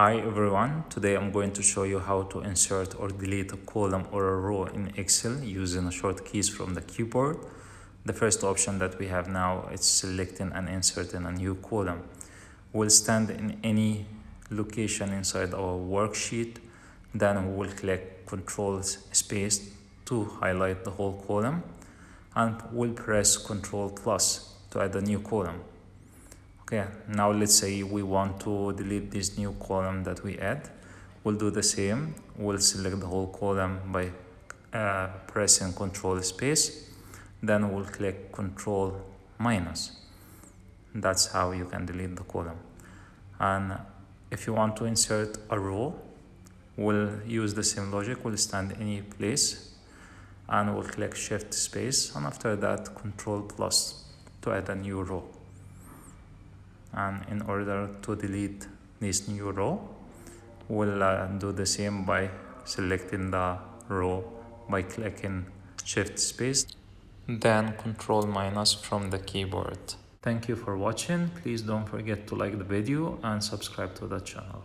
Hi everyone, today I'm going to show you how to insert or delete a column or a row in Excel using the short keys from the keyboard. The first option that we have now is selecting and inserting a new column. We'll stand in any location inside our worksheet, then we'll click Ctrl space to highlight the whole column, and we'll press Ctrl plus to add a new column. Okay, now let's say we want to delete this new column that we add. We'll do the same. We'll select the whole column by pressing Ctrl space. Then we'll click Ctrl minus. That's how you can delete the column. And if you want to insert a row, we'll use the same logic. We'll stand any place and we'll click Shift space, and after that Ctrl plus to add a new row. And in order to delete this new row, we'll do the same by selecting the row by clicking Shift space, then Ctrl minus from the keyboard. Thank you for watching. Please don't forget to like the video and subscribe to the channel.